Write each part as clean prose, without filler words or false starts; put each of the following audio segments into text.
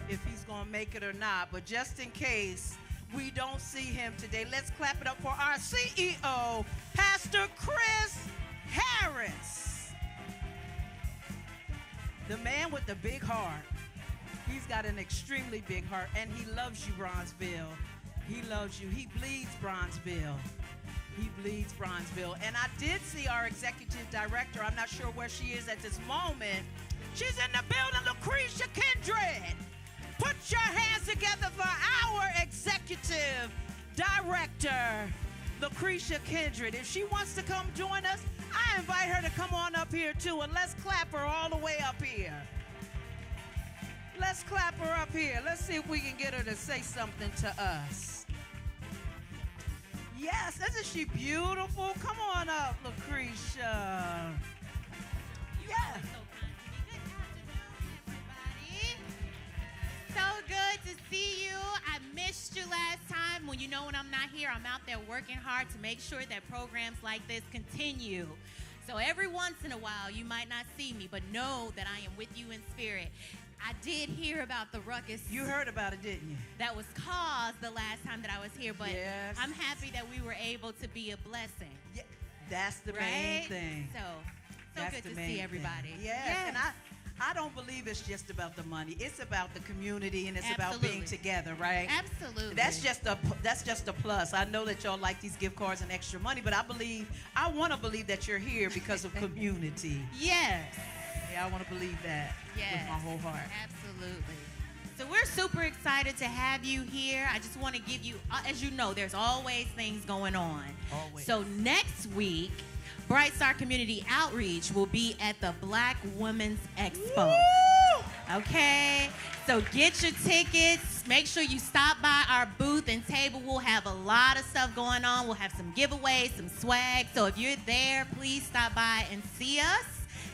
if he's going to make it or not. But just in case we don't see him today, let's clap it up for our CEO, Pastor Chris Harris. The man with the big heart. He's got an extremely big heart, and he loves you, Bronzeville. He loves you. He bleeds Bronzeville. He bleeds Bronzeville. And I did see our executive director. I'm not sure where she is at this moment. She's in the building, Lucretia Kindred. Put your hands together for our executive director, Lucretia Kindred. If she wants to come join us, I invite her to come on up here too, and let's clap her all the way up here. Let's clap her up here. Let's see if we can get her to say something to us. Yes, isn't she beautiful? Come on up, Lucretia. Yeah. So good to see you. I missed you last time. When I'm not here, I'm out there working hard to make sure that programs like this continue. So every once in a while, you might not see me, but know that I am with you in spirit. I did hear about the ruckus. You heard about it, didn't you? That was caused the last time that I was here, but yes. I'm happy that we were able to be a blessing. Yeah, that's the main thing. So that's good to see everybody. Yes, and I don't believe it's just about the money. It's about the community, and it's about being together, right? Absolutely. That's just a plus. I know that y'all like these gift cards and extra money, but I want to believe that you're here because of community. Yes. Yeah, I want to believe that with my whole heart. Absolutely. So we're super excited to have you here. I just want to give you, as you know, there's always things going on. Always. So next week, BrightStar Community Outreach will be at the Black Women's Expo. Woo! Okay? So get your tickets. Make sure you stop by our booth and table. We'll have a lot of stuff going on. We'll have some giveaways, some swag. So if you're there, please stop by and see us.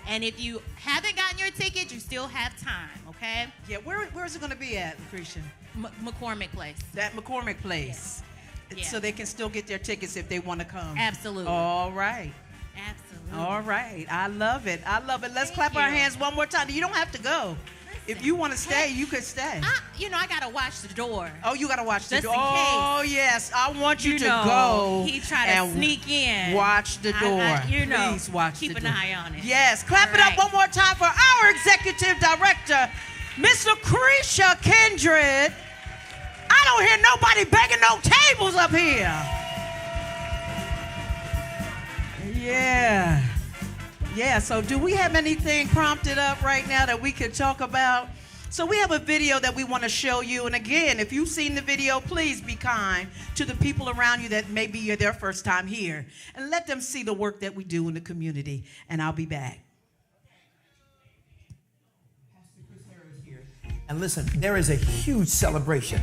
And if you haven't gotten your ticket, you still have time, okay? Yeah, where's it going to be at, Lucretia? McCormick Place. That McCormick Place. Yeah. So they can still get their tickets if they want to come. Absolutely. All right. Absolutely. All right. I love it. I love it. Let's clap our hands one more time. You don't have to go. If you want to stay, you could stay. I got to watch the door. Oh, you got to watch the door. Just in case. Oh, yes. I want you to go. He tried to sneak in. Watch the door. Please watch the door. Keep an eye on it. Yes. Clap it up one more time for our executive director, Miss Lucretia Kindred. I don't hear nobody begging no tables up here. Yeah. Yeah, so do we have anything prompted up right now that we could talk about? So we have a video that we want to show you. And again, if you've seen the video, please be kind to the people around you that maybe you're their first time here. And let them see the work that we do in the community. And I'll be back. Pastor Chris Harris here. And listen, there is a huge celebration.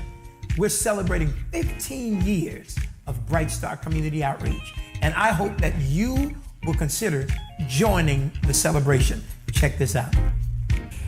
We're celebrating 15 years of BrightStar Community Outreach. And I hope that you will consider joining the celebration. Check this out.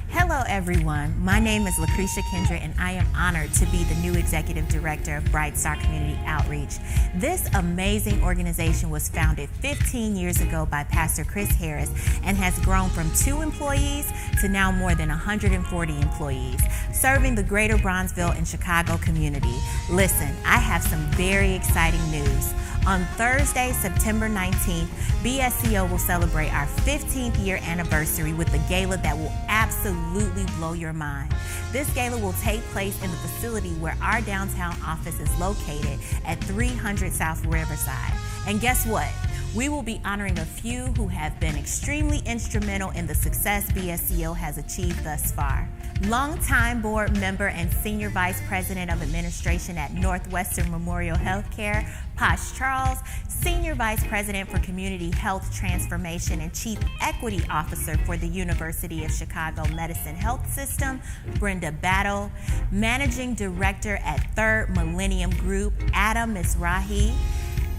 Hello everyone, my name is Lucretia Kindred and I am honored to be the new Executive Director of BrightStar Community Outreach. This amazing organization was founded 15 years ago by Pastor Chris Harris and has grown from 2 employees to now more than 140 employees, serving the greater Bronzeville and Chicago community. Listen, I have some very exciting news. On Thursday, September 19th, BSCO will celebrate our 15th year anniversary with a gala that will absolutely blow your mind. This gala will take place in the facility where our downtown office is located at 300 South Riverside. And guess what? We will be honoring a few who have been extremely instrumental in the success BSCO has achieved thus far. Longtime board member and Senior Vice President of Administration at Northwestern Memorial Healthcare, Posh Charles, Senior Vice President for Community Health Transformation and Chief Equity Officer for the University of Chicago Medicine Health System, Brenda Battle, Managing Director at Third Millennium Group, Adam Mizrahi,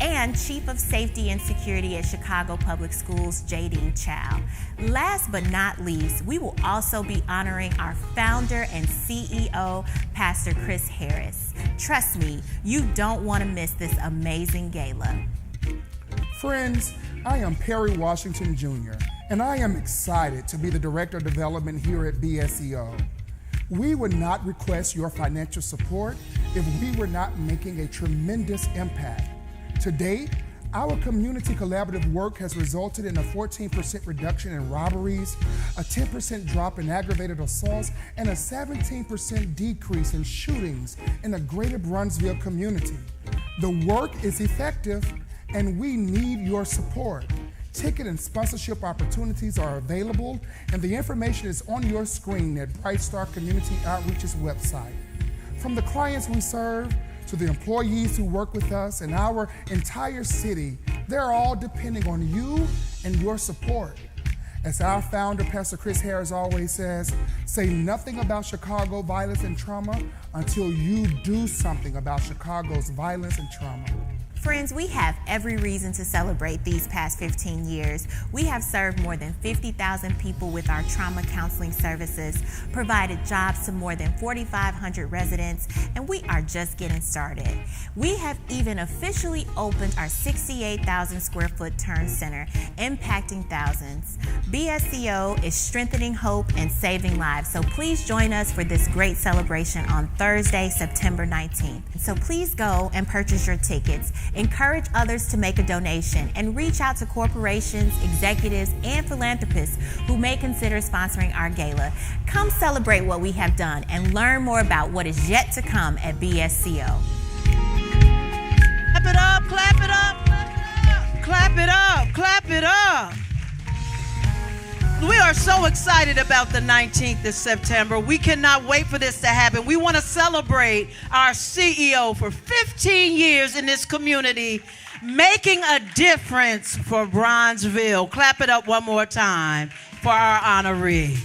and Chief of Safety and Security at Chicago Public Schools, Jadine Chow. Last but not least, we will also be honoring our founder and CEO, Pastor Chris Harris. Trust me, you don't want to miss this amazing gala. Friends, I am Perry Washington Jr., and I am excited to be the Director of Development here at BSCO. We would not request your financial support if we were not making a tremendous impact. To date, our community collaborative work has resulted in a 14% reduction in robberies, a 10% drop in aggravated assaults, and a 17% decrease in shootings in the greater Bronzeville community. The work is effective, and we need your support. Ticket and sponsorship opportunities are available, and the information is on your screen at BrightStar Community Outreach's website. From the clients we serve to the employees who work with us and our entire city, they're all depending on you and your support. As our founder, Pastor Chris Harris, always says, say nothing about Chicago violence and trauma until you do something about Chicago's violence and trauma. Friends, we have every reason to celebrate these past 15 years. We have served more than 50,000 people with our trauma counseling services, provided jobs to more than 4,500 residents, and we are just getting started. We have even officially opened our 68,000 square foot Turn Center, impacting thousands. BSCO is strengthening hope and saving lives, so please join us for this great celebration on Thursday, September 19th. So please go and purchase your tickets. Encourage others to make a donation and reach out to corporations, executives, and philanthropists who may consider sponsoring our gala. Come celebrate what we have done and learn more about what is yet to come at BSCO. Clap it up, clap it up, clap it up, clap it up. We are so excited about the 19th of September. We cannot wait for this to happen. We want to celebrate our CEO for 15 years in this community, making a difference for Bronzeville. Clap it up one more time for our honoree.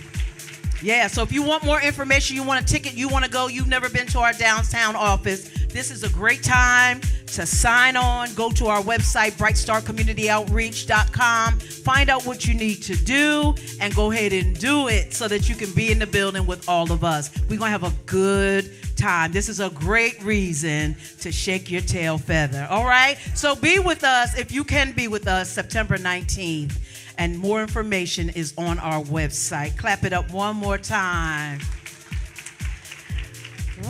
Yeah, so if you want more information, you want a ticket, you want to go, you've never been to our downtown office, this is a great time to sign on. Go to our website, brightstarcommunityoutreach.com. Find out what you need to do and go ahead and do it so that you can be in the building with all of us. We're going to have a good time. This is a great reason to shake your tail feather. All right? So be with us if you can be with us September 19th. And more information is on our website. Clap it up one more time.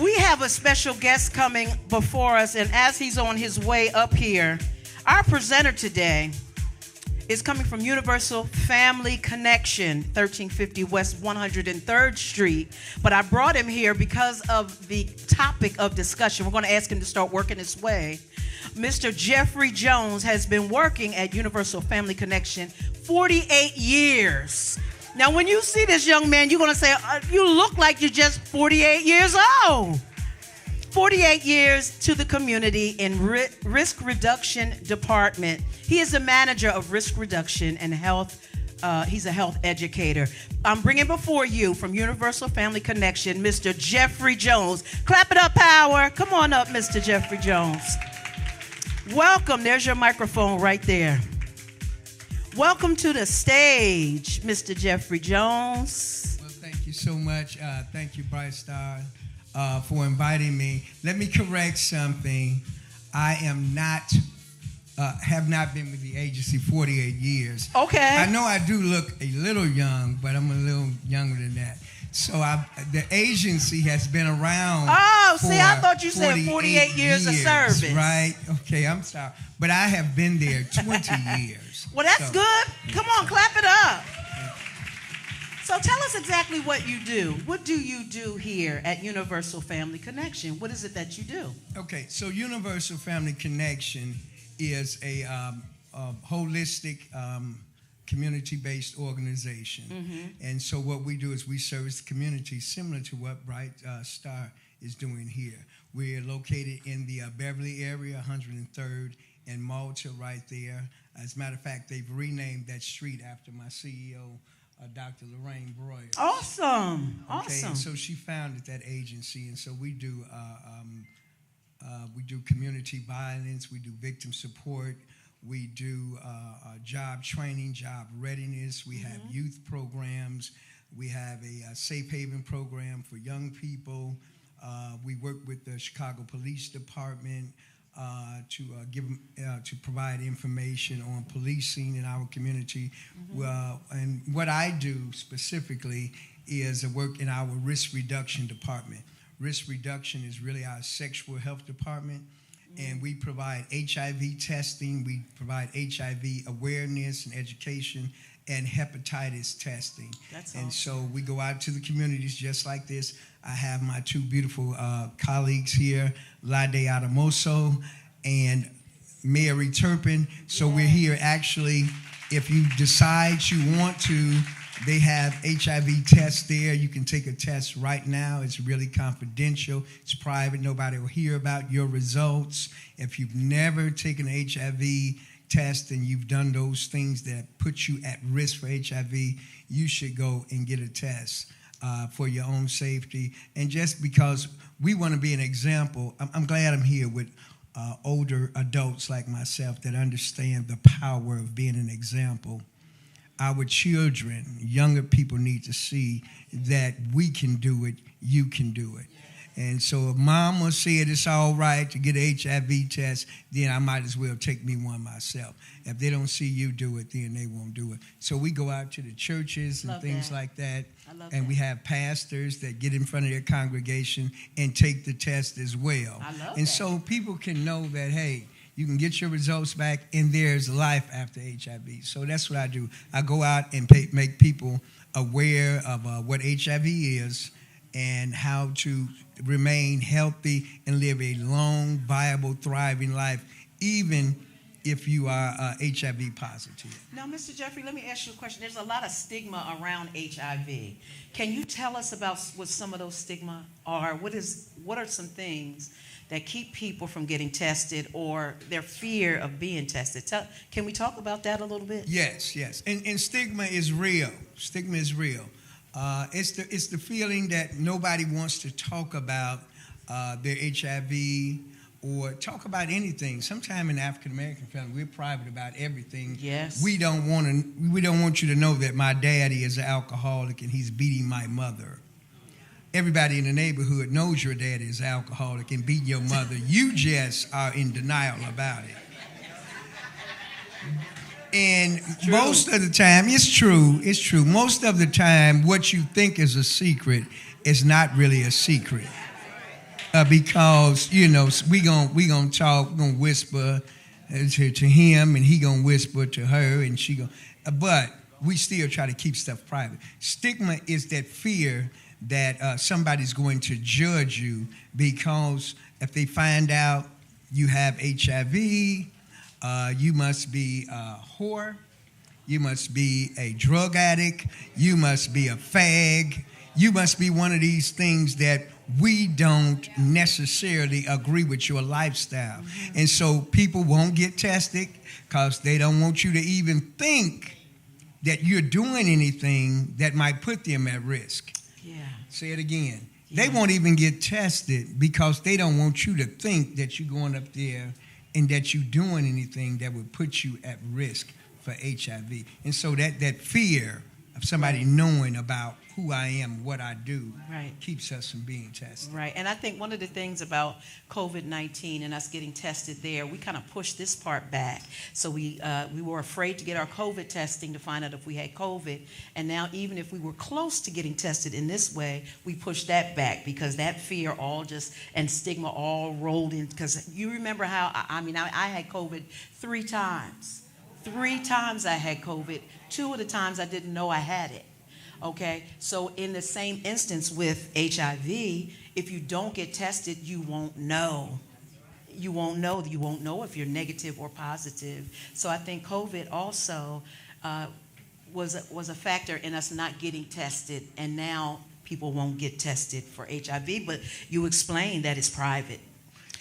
We have a special guest coming before us, and as he's on his way up here, our presenter today is coming from Universal Family Connection, 1350 West 103rd Street. But I brought him here because of the topic of discussion. We're going to ask him to start working his way. Mr. Jeffrey Jones has been working at Universal Family Connection 48 years. Now, when you see this young man, you're going to say, you look like you're just 48 years old. 48 years to the community in risk reduction department. He is the manager of risk reduction and health. He's a health educator. I'm bringing before you from Universal Family Connection, Mr. Jeffrey Jones. Clap it up, power. Come on up, Mr. Jeffrey Jones. Welcome. There's your microphone right there. Welcome to the stage, Mr. Jeffrey Jones. Well, thank you so much. Thank you, BrightStar, for inviting me. Let me correct something. I am not, have not been with the agency 48 years. Okay. I know I do look a little young, but I'm a little younger than that. So the agency has been around. Oh, see, I thought you said 48 years of service. Right? Okay, I'm sorry. But I have been there 20 years. Well, that's good. Come on, clap it up. So tell us exactly what you do. What do you do here at Universal Family Connection? What is it that you do? Okay, so Universal Family Connection is a holistic community-based organization. Mm-hmm. And so what we do is we service the community similar to what BrightStar is doing here. We're located in the Beverly area, 103rd and Malta right there. As a matter of fact, they've renamed that street after my CEO, Dr. Lorraine Breuer. Awesome. Okay, Awesome. and so she founded that agency, and so we do community violence, we do victim support, we do job training, job readiness, we have youth programs, we have a safe haven program for young people. We work with the Chicago Police Department to provide information on policing in our community. And what I do specifically is a work in our risk reduction department. Risk reduction is really our sexual health department, and we provide HIV testing, we provide HIV awareness and education, and hepatitis testing. That's and awesome. so we go out to the communities just like this. I have my two beautiful colleagues here, Lade Adamoso and Mary Turpin. So we're here actually, if you decide you want to, they have HIV tests there. You can take a test right now. It's really confidential. It's private. Nobody will hear about your results. If you've never taken an HIV test and you've done those things that put you at risk for HIV, you should go and get a test for your own safety. And just because we want to be an example, I'm glad I'm here with older adults like myself that understand the power of being an example. Our children, younger people need to see that we can do it, you can do it. And so if mama said it's all right to get an HIV test, then I might as well take me one myself. If they don't see you do it, then they won't do it. So we go out to the churches and things like that. And we have pastors that get in front of their congregation and take the test as well. And so people can know that, hey, you can get your results back, and there's life after HIV. So that's what I do. I go out and make people aware of what HIV is and how to remain healthy and live a long, viable, thriving life, even if you are HIV positive. Now, Mr. Jeffrey, let me ask you a question. There's a lot of stigma around HIV. Can you tell us about what some of those stigma are? What are some things that keep people from getting tested or their fear of being tested? Can we talk about that a little bit? Yes. And stigma is real. Stigma is real. It's the feeling that nobody wants to talk about their HIV or talk about anything. Sometimes in African American family, we're private about everything. Yes. We don't want you to know that my daddy is an alcoholic and he's beating my mother. Everybody in the neighborhood knows your daddy is alcoholic and beat your mother. You just are in denial about it. And most of the time, it's true. Most of the time, what you think is a secret is not really a secret. Because, we gonna talk, we're gonna whisper to him, and he gonna whisper to her, and she gonna, but we still try to keep stuff private. Stigma is that fear that somebody's going to judge you, because if they find out you have HIV, you must be a whore, you must be a drug addict, you must be a fag, you must be one of these things that we don't necessarily agree with your lifestyle. And so people won't get tested because they don't want you to even think that you're doing anything that might put them at risk. Yeah. Say it again. Yeah. They won't even get tested because they don't want you to think that you're going up there and that you're doing anything that would put you at risk for HIV. And so that fear of somebody knowing about who I am, what I do, keeps us from being tested. Right, and I think one of the things about COVID-19 and us getting tested there, we kind of pushed this part back. So we were afraid to get our COVID testing to find out if we had COVID, and now even if we were close to getting tested in this way, we pushed that back because that fear and stigma all rolled in. Because you remember how, I had COVID 3 times. 3 times I had COVID. 2 of the times I didn't know I had it. Okay, so in the same instance with HIV, if you don't get tested, you won't know. You won't know if you're negative or positive. So I think COVID also was a factor in us not getting tested, and now people won't get tested for HIV. But you explained that it's private.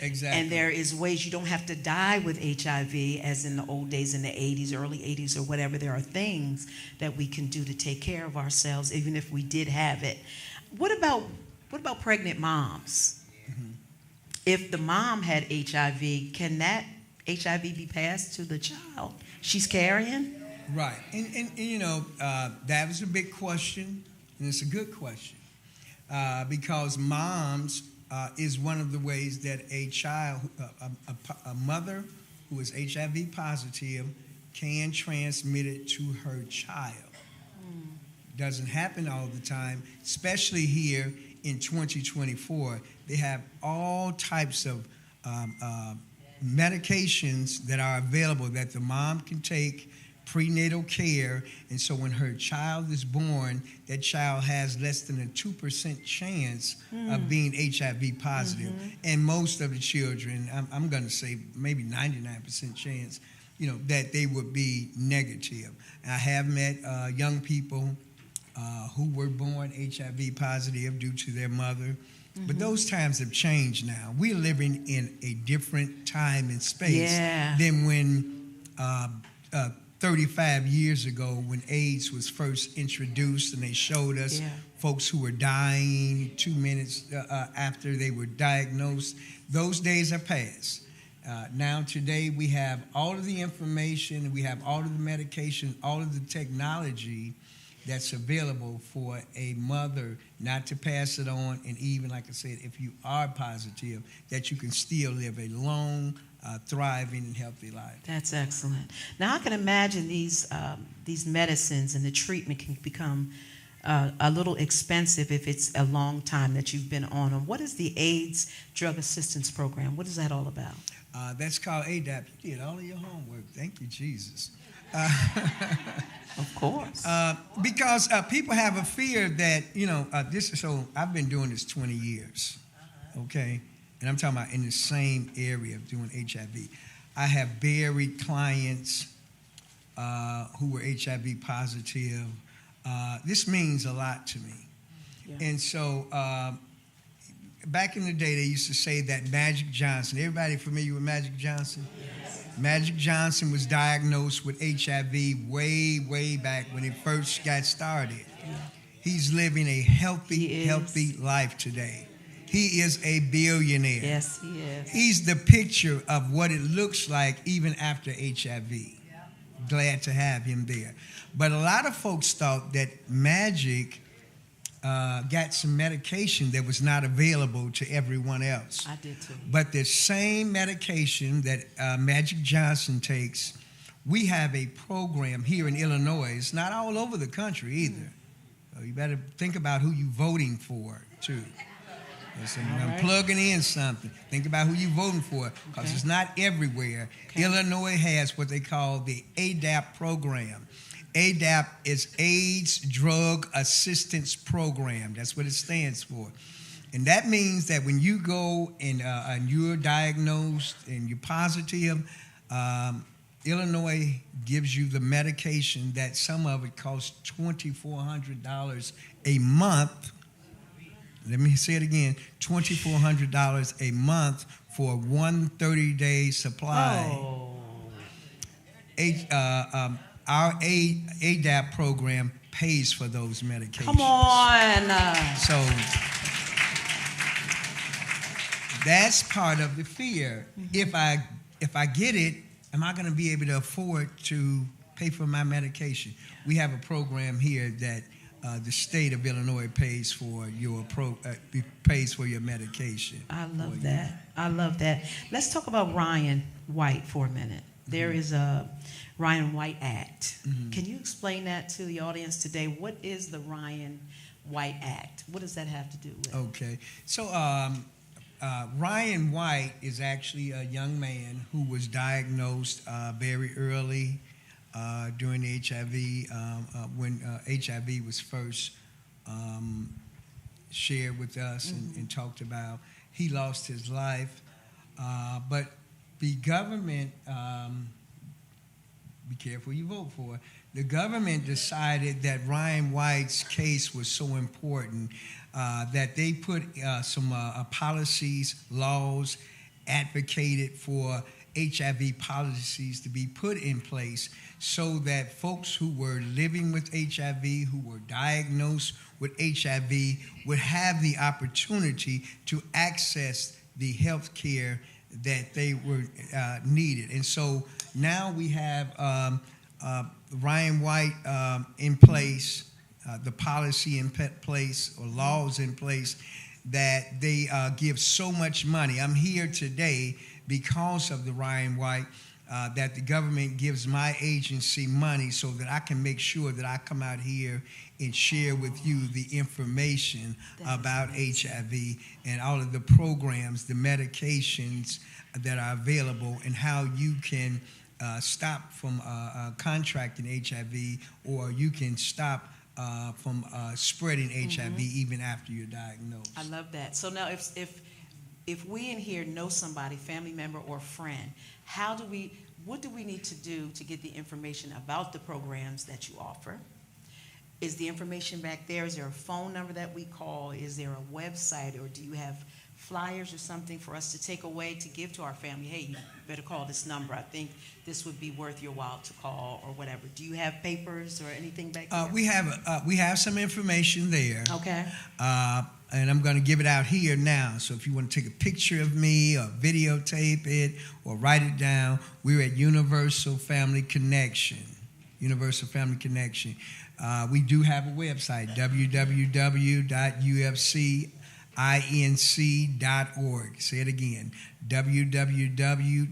Exactly. And there is ways you don't have to die with HIV as in the old days in the 80s, early 80s or whatever. There are things that we can do to take care of ourselves even if we did have it. What about pregnant moms? Mm-hmm. If the mom had HIV, can that HIV be passed to the child she's carrying? Right. And that was a big question, and it's a good question because moms is one of the ways that a child, a mother who is HIV positive can transmit it to her child. doesn't happen all the time, especially here in 2024. They have all types of medications that are available that the mom can take, prenatal care, and so when her child is born, that child has less than a 2% chance of being HIV positive. And most of the children, I'm going to say maybe 99% chance, that they would be negative. I have met young people who were born HIV positive due to their mother. But those times have changed now. We're living in a different time and space than when 35 years ago when AIDS was first introduced and they showed us folks who were dying 2 minutes after they were diagnosed. Those days are past. Now today we have all of the information, we have all of the medication, all of the technology that's available for a mother not to pass it on, and even, like I said, if you are positive, that you can still live a long, thriving, and healthy life. That's excellent. Now, I can imagine these medicines and the treatment can become a little expensive if it's a long time that you've been on them. What is the AIDS Drug Assistance Program? What is that all about? That's called ADAP. You did all of your homework. Thank you, Jesus. Of course. Because people have a fear that, so I've been doing this 20 years, okay? And I'm talking about in the same area of doing HIV. I have buried clients who were HIV positive. This means a lot to me. Yeah. And so back in the day, they used to say that Magic Johnson, everybody familiar with Magic Johnson? Yes. Magic Johnson was diagnosed with HIV way, way back when it first got started. Yeah. He's living a healthy life today. He is a billionaire. Yes, he is. He's the picture of what it looks like even after HIV. Yeah. Glad to have him there. But a lot of folks thought that Magic got some medication that was not available to everyone else. I did too. But the same medication that Magic Johnson takes, we have a program here in Illinois. It's not all over the country either. So you better think about who you're voting for, too. Listen, I'm plugging in something. Think about who you're voting for, because it's not everywhere. Okay. Illinois has what they call the ADAP program. ADAP is AIDS Drug Assistance Program. That's what it stands for. And that means that when you go and you're diagnosed and you're positive, Illinois gives you the medication that some of it costs $2,400 a month. Let me say it again, $2,400 a month for one 30-day supply. Oh. Our ADAP program pays for those medications. Come on. So that's part of the fear. Mm-hmm. If I get it, am I going to be able to afford to pay for my medication? We have a program here that the state of Illinois pays for your medication. I love that. I love that. Let's talk about Ryan White for a minute. There is a Ryan White Act. Mm-hmm. Can you explain that to the audience today? What is the Ryan White Act? What does that have to do with? Okay. So Ryan White is actually a young man who was diagnosed very early during HIV, when HIV was first shared with us and talked about. He lost his life, but the government, be careful who you vote for, the government decided that Ryan White's case was so important that they put some policies, laws, advocated for HIV policies to be put in place so that folks who were living with HIV, who were diagnosed with HIV, would have the opportunity to access the health care that they were needed. And so now we have Ryan White in place, the policy in place or laws in place that they give so much money. I'm here today because of the Ryan White that the government gives my agency money so that I can make sure that I come out here and share with you the information about HIV and all of the programs, the medications that are available, and how you can stop from contracting HIV, or you can stop from spreading HIV even after you're diagnosed. I love that. So now if we in here know somebody, family member or friend, what do we need to do to get the information about the programs that you offer? Is the information back there? Is there a phone number that we call? Is there a website, or do you have flyers or something for us to take away to give to our family? Hey, you better call this number. I think this would be worth your while to call, or whatever. Do you have papers or anything back there? We have some information there. Okay. And I'm going to give it out here now. So if you want to take a picture of me or videotape it or write it down, we're at Universal Family Connection. Universal Family Connection. We do have a website, www.ufcinc.org. Say it again, www.ufc,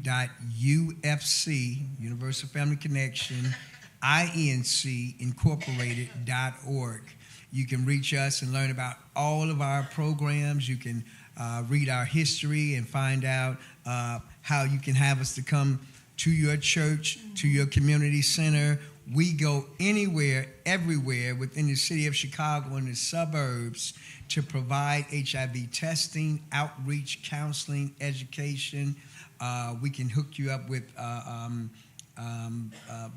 Universal Family Connection, incorporated.org. You can reach us and learn about all of our programs. You can read our history and find out how you can have us to come to your church, to your community center. We go anywhere, everywhere within the city of Chicago and the suburbs to provide HIV testing, outreach, counseling, education. We can hook you up with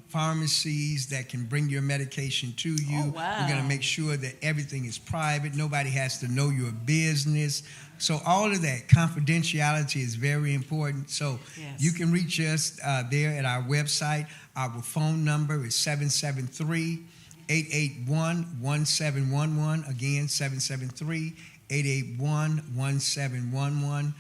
pharmacies that can bring your medication to you. Oh, wow. We're going to make sure that everything is private. Nobody has to know your business. So all of that confidentiality is very important. So Yes. you can reach us there at our website. Our phone number is 773-881-1711. Again, 773-881-1711.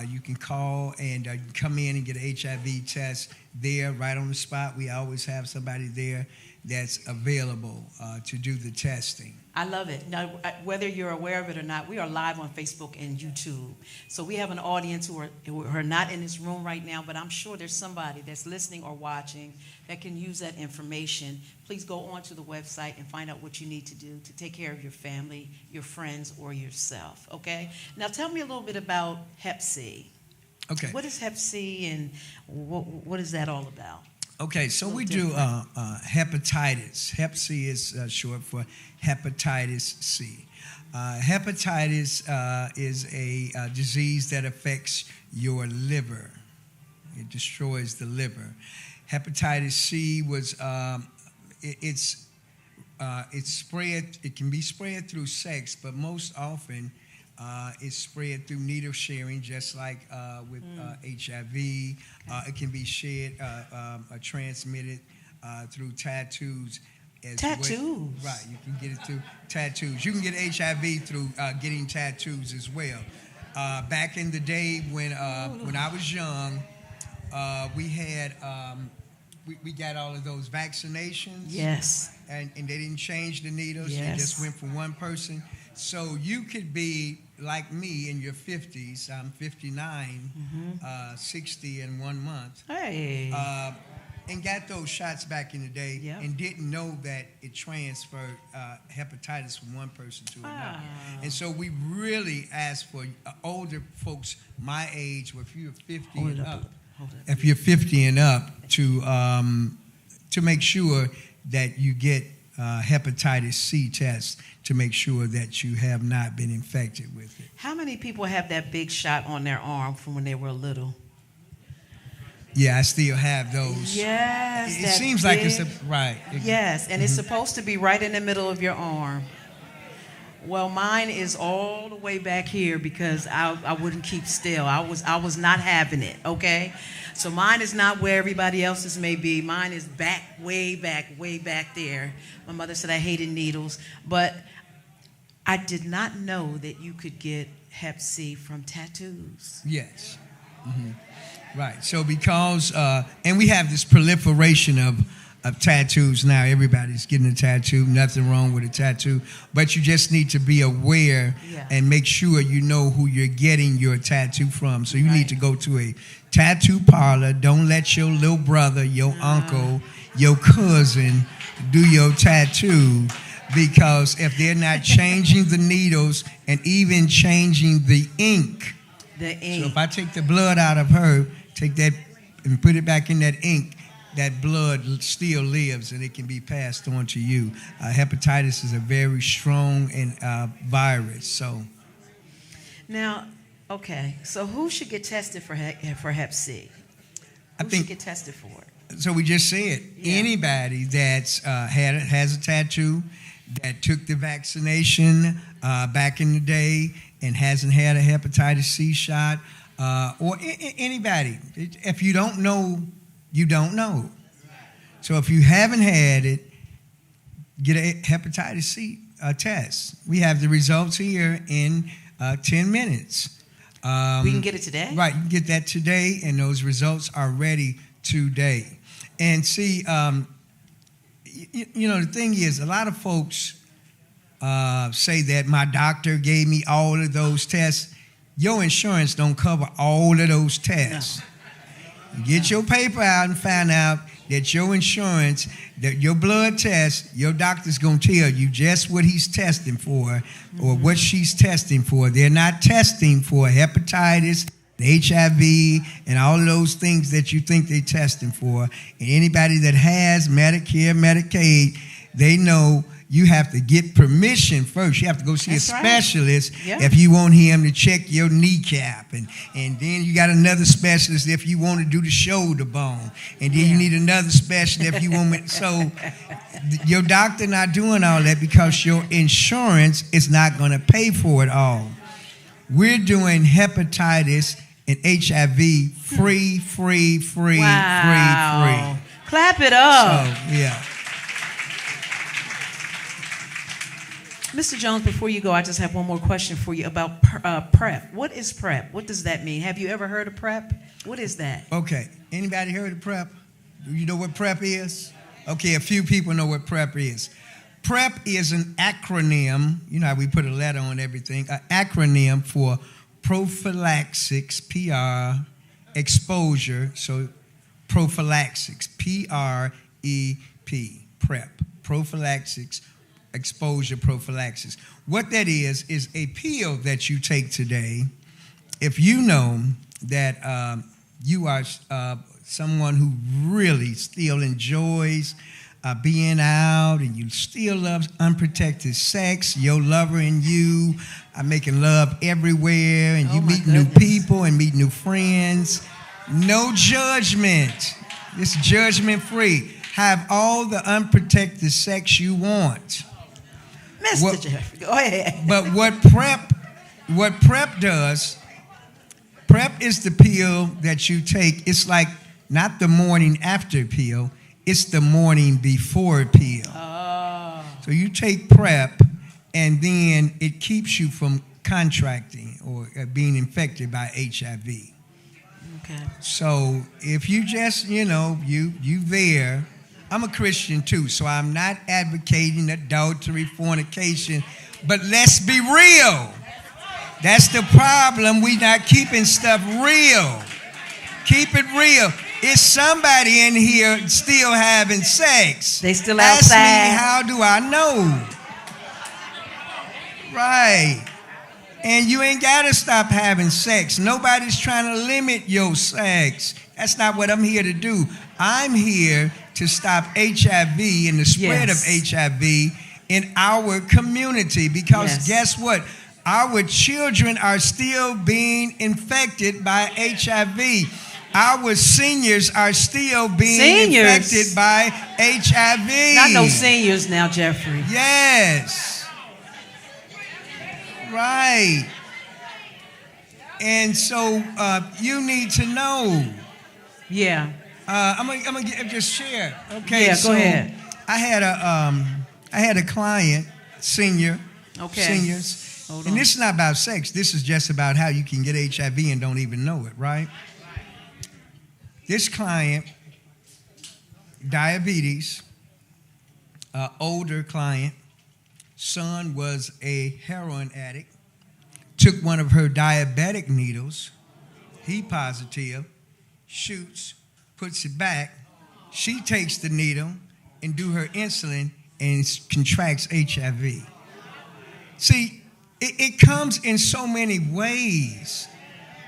You can call and come in and get an HIV test there right on the spot. We always have somebody there that's available to do the testing. I love it. Now, whether you're aware of it or not, we are live on Facebook and YouTube. So we have an audience who are not in this room right now, but I'm sure there's somebody that's listening or watching that can use that information. Please go onto the website and find out what you need to do to take care of your family, your friends, or yourself, okay? Now, tell me a little bit about Hep C. Okay. What is Hep C, and what is that all about? Okay, so we do hepatitis. Hep C is short for hepatitis C. Hepatitis is a disease that affects your liver. It destroys the liver. Hepatitis C was it's spread. It can be spread through sex, but most often it's spread through needle sharing, just like with HIV. It can be transmitted through tattoos. Tattoos? Well. Right, you can get it through tattoos. You can get HIV through getting tattoos as well. Back in the day when I was young, we had we got all of those vaccinations. Yes. And they didn't change the needles. Yes. They just went for one person. So you could be like me in your 50s. I'm 59, 60 in 1 month. Hey. And got those shots back in the day, Yep. and didn't know that it transferred hepatitis from one person to another. And so we really ask for older folks my age, or if you're 50 and up, if you're 50 and up, to make sure that you get hepatitis C tests to make sure that you have not been infected with it. How many people have that big shot on their arm from when they were little? Yeah, I still have those. Yes. It seems like it's right. Yes, and it's supposed to be right in the middle of your arm. Well, mine is all the way back here because I wouldn't keep still. I was not having it, okay? So mine is not where everybody else's may be. Mine is way back there. My mother said I hated needles, but I did not know that you could get Hep C from tattoos. Yes. Mm-hmm. Right. So because, and we have this proliferation of tattoos now. Everybody's getting a tattoo. Nothing wrong with a tattoo. But you just need to be aware and make sure you know who you're getting your tattoo from. So you need to go to a tattoo parlor, don't let your little brother, your uncle, your cousin do your tattoo, because if they're not changing the needles and even changing the ink. So if I take the blood out of her, take that and put it back in that ink, that blood still lives and it can be passed on to you. Hepatitis is a very strong virus. So now, okay, so who should get tested for Hep C? Who should get tested for it? So we just said anybody that's has a tattoo, that took the vaccination back in the day and hasn't had a hepatitis C shot, or anybody. If you don't know, you don't know. So if you haven't had it, get a hepatitis C test. We have the results here in 10 minutes. We can get it today? Right, you can get that today, and those results are ready today. And see, you know, the thing is, a lot of folks say that my doctor gave me all of those tests. Your insurance don't cover all of those tests. No. Get your paper out and find out that your insurance, that your blood test, your doctor's going to tell you just what he's testing for or what she's testing for. They're not testing for hepatitis, the HIV, and all of those things that you think they're testing for. And anybody that has Medicare, Medicaid, they know you have to get permission first. You have to go see a specialist if you want him to check your kneecap. And then you got another specialist if you want to do the shoulder bone. And then you need another specialist if you want me. So your doctor not doing all that because your insurance is not going to pay for it all. We're doing hepatitis and HIV free. Clap it up. So, yeah. Mr. Jones, before you go, I just have one more question for you about PrEP. What is PrEP? What does that mean? Have you ever heard of PrEP? What is that? Okay. Anybody heard of PrEP? Do you know what PrEP is? Okay, a few people know what PrEP is. PrEP is an acronym. You know how we put a letter on everything. An acronym for prophylaxis, PR, exposure. So prophylaxis, P-R-E-P, PrEP, prophylaxis, exposure prophylaxis. What that is a pill that you take today if you know that you are someone who really still enjoys being out and you still love unprotected sex. Your lover and you are making love everywhere and you meet new people and meet new friends. No judgment. It's judgment free. Have all the unprotected sex you want. Mr. Jeffrey, go ahead. But what PrEP does, PrEP is the pill that you take. It's like not the morning after pill, it's the morning before pill. Oh. So you take PrEP and then it keeps you from contracting or being infected by HIV. Okay. So if you just, you there, I'm a Christian too, so I'm not advocating adultery, fornication, but let's be real. That's the problem. We not keeping stuff real. Keep it real. Is somebody in here still having sex? They still outside. Ask me, how do I know? Right. And you ain't got to stop having sex. Nobody's trying to limit your sex. That's not what I'm here to do. I'm here to stop HIV and the spread of HIV in our community. Because guess what? Our children are still being infected by HIV. Our seniors are still being infected by HIV. Not no seniors now, Jeffrey. Yes. Right. And so you need to know. Yeah. I'm gonna just share. Okay. Yeah, go ahead. I had a client, seniors. Hold and on. this is not about sex. This is just about how you can get HIV and don't even know it, right? This client, diabetes, older client, son was a heroin addict, took one of her diabetic needles, he positive, shoots, puts it back. She takes the needle and do her insulin and contracts HIV. See, it comes in so many ways.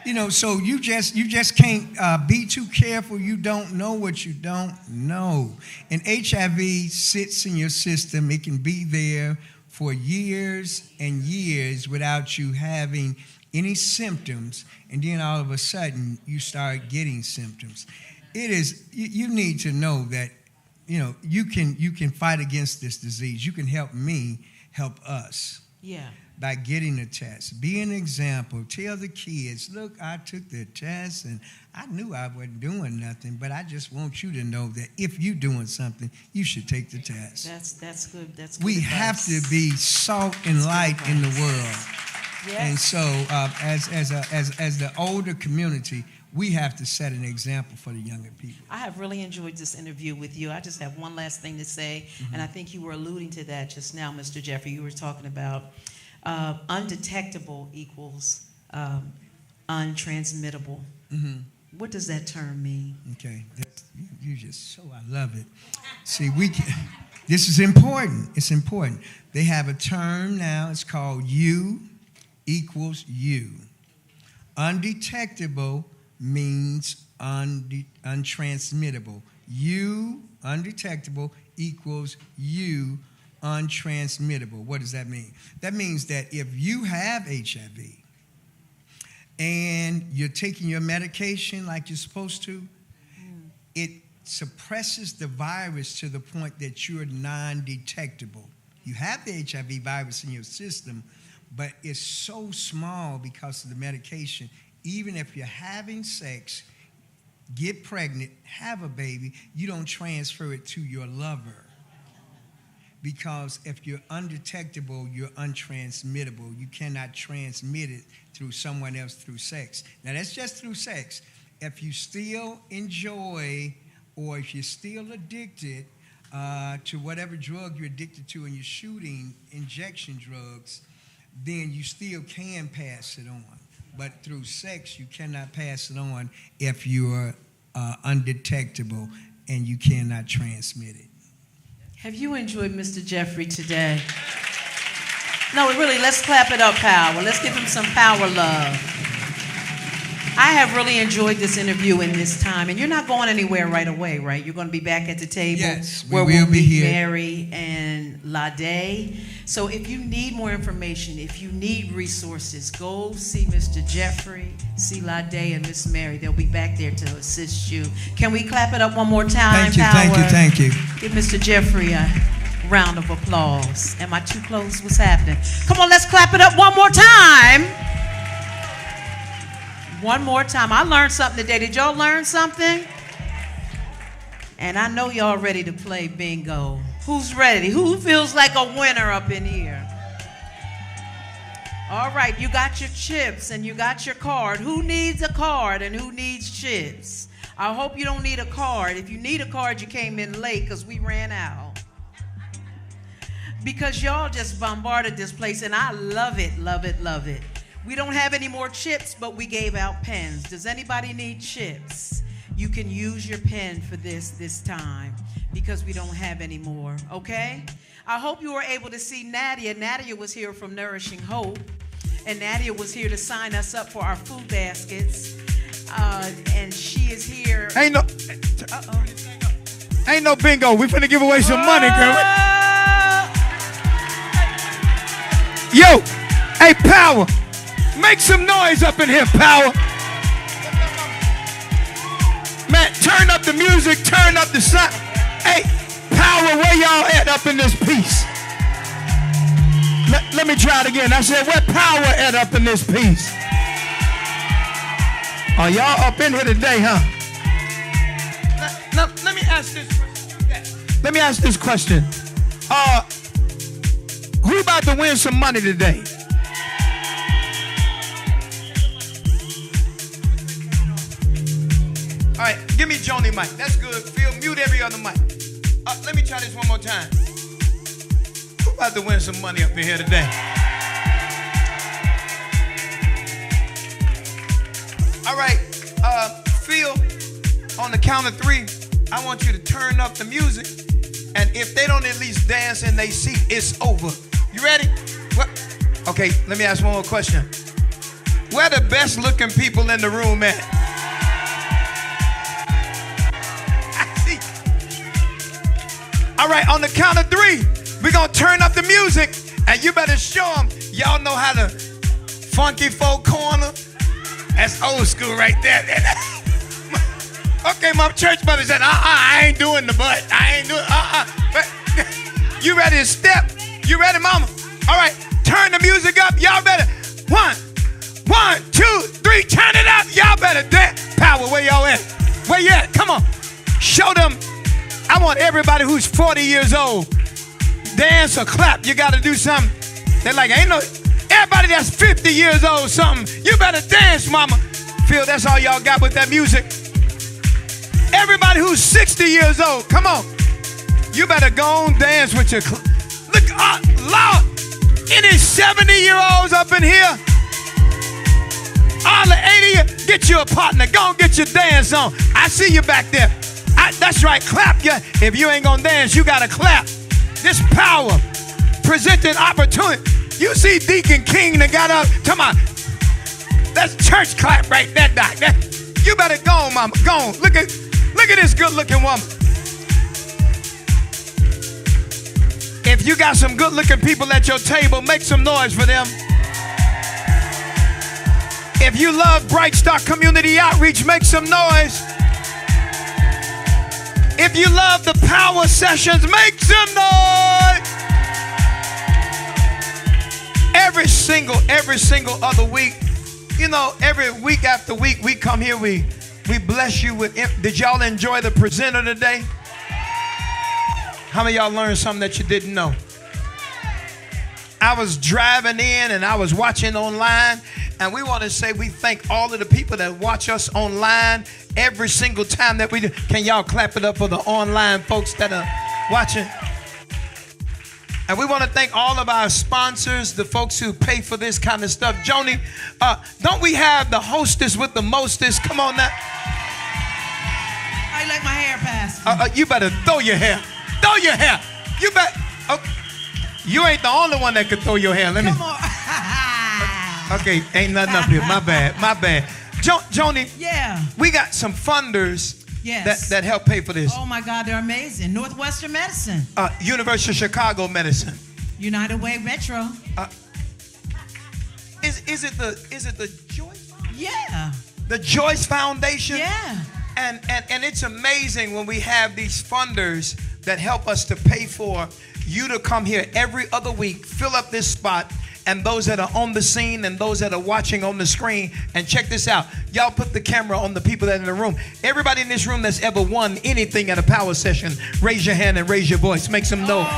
You know, so you just can't be too careful. You don't know what you don't know. And HIV sits in your system. It can be there for years and years without you having any symptoms. And then all of a sudden, you start getting symptoms. It is, you need to know that, you know, you can fight against this disease. You can help me help us. Yeah. By getting the test. Be an example. Tell the kids, look, I took the test and I knew I wasn't doing nothing, but I just want you to know that if you're doing something, you should take the test. That's good. That's good. We have to be salt and light in the world. Yes. And so as the older community, we have to set an example for the younger people. I have really enjoyed this interview with you. I just have one last thing to say, and I think you were alluding to that just now, Mr. Jeffrey. You were talking about undetectable equals untransmittable. What does that term mean? Okay, you just so I love it. See, this is important. It's important. They have a term now. It's called U equals U. Undetectable means untransmittable. U undetectable equals U untransmittable. What does that mean? That means that if you have HIV and you're taking your medication like you're supposed to, it suppresses the virus to the point that you're non-detectable. You have the HIV virus in your system, but it's so small because of the medication. Even if you're having sex, get pregnant, have a baby, you don't transfer it to your lover. Because if you're undetectable, you're untransmittable. You cannot transmit it through someone else through sex. Now, that's just through sex. If you still enjoy or if you're still addicted to whatever drug you're addicted to and you're shooting injection drugs, then you still can pass it on. But through sex, you cannot pass it on if you're undetectable and you cannot transmit it. Have you enjoyed Mr. Jeffrey today? No, really, let's clap it up, Power. Let's give him some power love. I have really enjoyed this interview in this time, and you're not going anywhere right away, right? You're going to be back at the table. Yes, where we will we'll be here. Mary and Lade. So if you need more information, if you need resources, go see Mr. Jeffrey, see Lade and Miss Mary. They'll be back there to assist you. Can we clap it up one more time, Thank you, Power? thank you. Give Mr. Jeffrey a round of applause. Am I too close? What's happening? Come on, let's clap it up one more time. One more time. I learned something today. Did y'all learn something? And I know y'all ready to play bingo. Who's ready? Who feels like a winner up in here? All right, you got your chips and you got your card. Who needs a card and who needs chips? I hope you don't need a card. If you need a card, you came in late because we ran out. Because y'all just bombarded this place, and I love it, love it, love it. We don't have any more chips, but we gave out pens. Does anybody need chips? You can use your pen for this time because we don't have any more, okay? I hope you were able to see Nadia. Nadia was here from Nourishing Hope, and Nadia was here to sign us up for our food baskets, and she is here. Ain't no bingo. We finna give away some money, girl. Yo, hey, Power. Make some noise up in here, Power. Man, turn up the music, turn up the sound. Hey, Power, where y'all at up in this piece? Let me try it again. I said, where Power at up in this piece? Are y'all up in here today, huh? Let me ask this question. Let me ask this question. Who about to win some money today? All right, give me Joni mic. That's good. Phil, mute every other mic. Let me try this one more time. Who about to win some money up in here today? All right, Phil, On the count of 3, I want you to turn up the music. And if they don't at least dance in their seat, it's over. You ready? What? Okay, let me ask one more question. Where the best looking people in the room at? I see. All right, on the count of 3, we're going to turn up the music. And you better show them. Y'all know how to funky folk corner. That's old school right there. Okay, my church mother said, I ain't doing the butt. I ain't doing, You ready to step? You ready, mama? All right, turn the music up. Y'all better. 1, 2, 3, turn it up. Y'all better dance. Power, where y'all at? Where you at? Come on. Show them. I want everybody who's 40 years old, dance or clap. You got to do something. They're like, ain't no, everybody that's 50 years old, something, you better dance, mama. Phil, that's all y'all got with that music. Everybody who's 60 years old, come on. You better go on dance with your, look, Lord, any 70-year-olds up in here? All the 80, get you a partner. Go and get your dance on. I see you back there. That's right, clap. If you ain't gonna dance, you gotta clap. This power, presenting opportunity. You see Deacon King that got up. Come on. That's church clap right there, Doc. You better go on, mama. Go on. Look at this good-looking woman. If you got some good-looking people at your table, make some noise for them. If you love BrightStar Community Outreach, make some noise. If you love the power sessions, make some noise. Every single other week, you know, every week after week, we come here, we bless you with. Did y'all enjoy the presenter today? How many of y'all learned something that you didn't know? I was driving in and I was watching online, and we want to say we thank all of the people that watch us online every single time that we do. Can y'all clap it up for the online folks that are watching? And we want to thank all of our sponsors, the folks who pay for this kind of stuff. Joni, don't we have the hostess with the mostest? Come on now. How you like my hair, Pastor? You better throw your hair. Throw your hair. You bet. You ain't the only one that can throw your hair. Let me. Come on. Okay, ain't nothing up here. My bad. Joni. Yeah. We got some funders. Yes. That help pay for this. Oh my God, they're amazing. Northwestern Medicine. University of Chicago Medicine. United Way Metro. Is it the Joyce? Yeah. The Joyce Foundation? Yeah. And it's amazing when we have these funders that help us to pay for you to come here every other week, fill up this spot, and those that are on the scene and those that are watching on the screen. And check this out. Y'all put the camera on the people that are in the room. Everybody in this room that's ever won anything at a power session, raise your hand and raise your voice. Make some noise.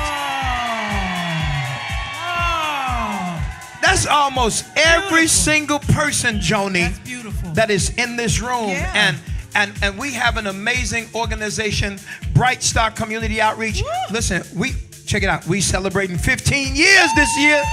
That's almost every single person, Joni, that's beautiful, that is in this room. Yeah. And we have an amazing organization, BrightStar Community Outreach. Woo. Listen, check it out. We celebrating 15 years this year.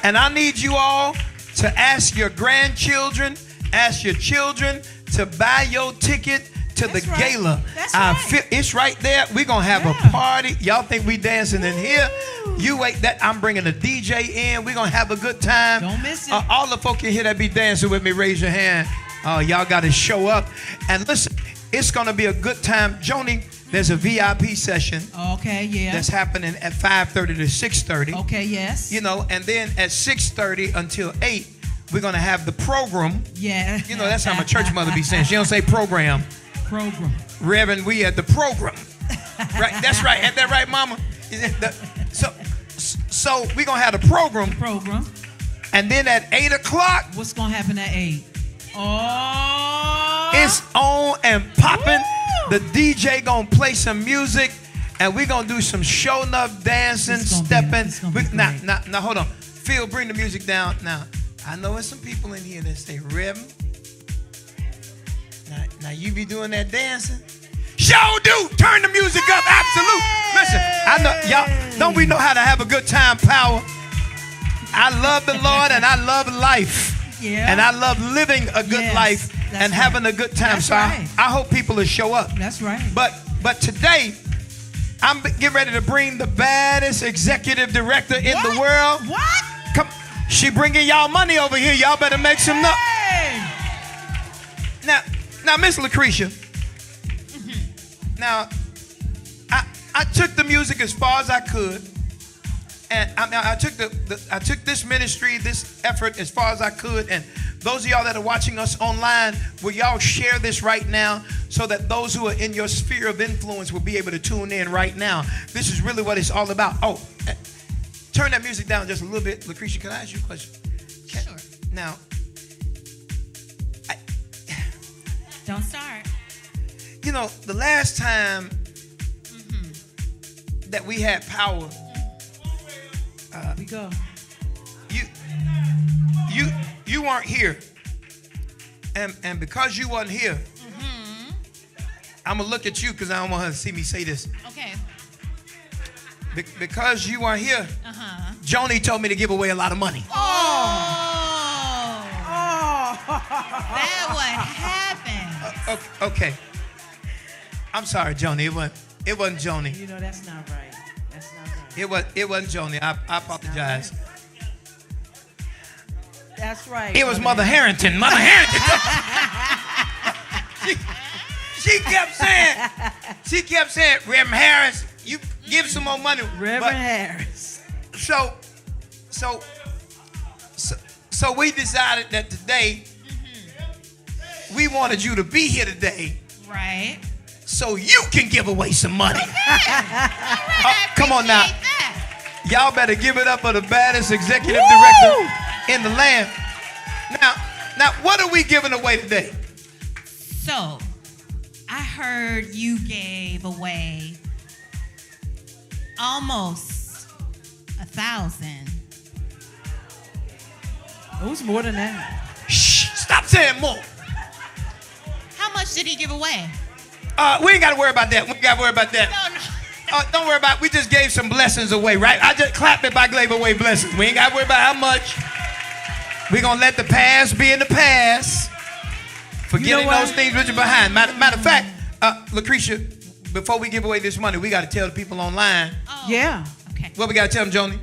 And I need you all to ask your grandchildren, ask your children to buy your ticket to the gala. That's right. It's right there. We're going to have a party. Y'all think we dancing in here? You wait. I'm bringing a DJ in. We're going to have a good time. Don't miss it. All the folk in here that be dancing with me, raise your hand. Y'all got to show up. And listen, it's going to be a good time. Joni, there's a VIP session. Okay, yeah. That's happening at 5:30 to 6:30. Okay, yes. You know, and then at 6:30 until 8, we're going to have the program. Yeah. You know, that's how my church mother be saying. She don't say program. Program. Reverend, we at the program. Right? That's right. Ain't that right, mama? So we're going to have the program. Program. And then at 8 o'clock. What's going to happen at 8? Oh. It's on and popping. Woo! The DJ going to play some music. And we're going to do some show enough dancing, stepping. Now, hold on. Phil, bring the music down. Now, I know there's some people in here that say, Reverend, now you be doing that dancing? Show do. Turn the music up. Absolute. Listen, I know y'all. Don't we know how to have a good time, power? I love the Lord and I love life. Yeah. And I love living a good life. and having a good time. That's so right. I hope people will show up. That's right. But today, I'm getting ready to bring the baddest executive director in the world. What? Come, she bringing y'all money over here. Y'all better make some noise. Hey! Now, Miss Lucretia. Now, I took the music as far as I could, and I took this ministry, this effort as far as I could. And those of y'all that are watching us online, will y'all share this right now so that those who are in your sphere of influence will be able to tune in right now? This is really what it's all about. Oh, turn that music down just a little bit. Lucretia, can I ask you a question? Sure. Now, Don't start. you know, the last time that we had power, We go. you weren't here, and because you wasn't here, I'm gonna look at you because I don't want her to see me say this. Okay. Because you weren't here, Joni told me to give away a lot of money. Oh. That what happened. Okay. I'm sorry, Joni. It wasn't Joni. You know that's not right. That's not right. It wasn't Joni. I apologize. That's right. It was Mother Harrington. Mother Harrington. She kept saying, Reverend Harris, you give some more money. Reverend Harris. So we decided that today we wanted you to be here today, Right. so you can give away some money. Right. Come on now. Appreciate that. Y'all better give it up for the baddest executive director in the land. Now, what are we giving away today? So, I heard you gave away almost 1,000. It was more than that. Shh, stop saying more. How much did he give away? We ain't got to worry about that. We ain't got to worry about that. No. Don't worry about it. We just gave some blessings away, right? I just clapped if I gave away blessings. We ain't got to worry about how much. We're going to let the past be in the past. Forgetting those things which are behind. Matter of fact, Lucretia, before we give away this money, we got to tell the people online. Oh. Yeah. Okay. What we got to tell them, Joni?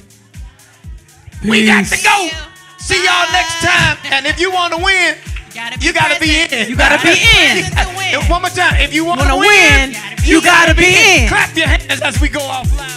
We got to go. See y'all next time. And if you want to win, you got to be in. You got to be in. One more time. If you want to win, you got to be in. Clap your hands as we go offline.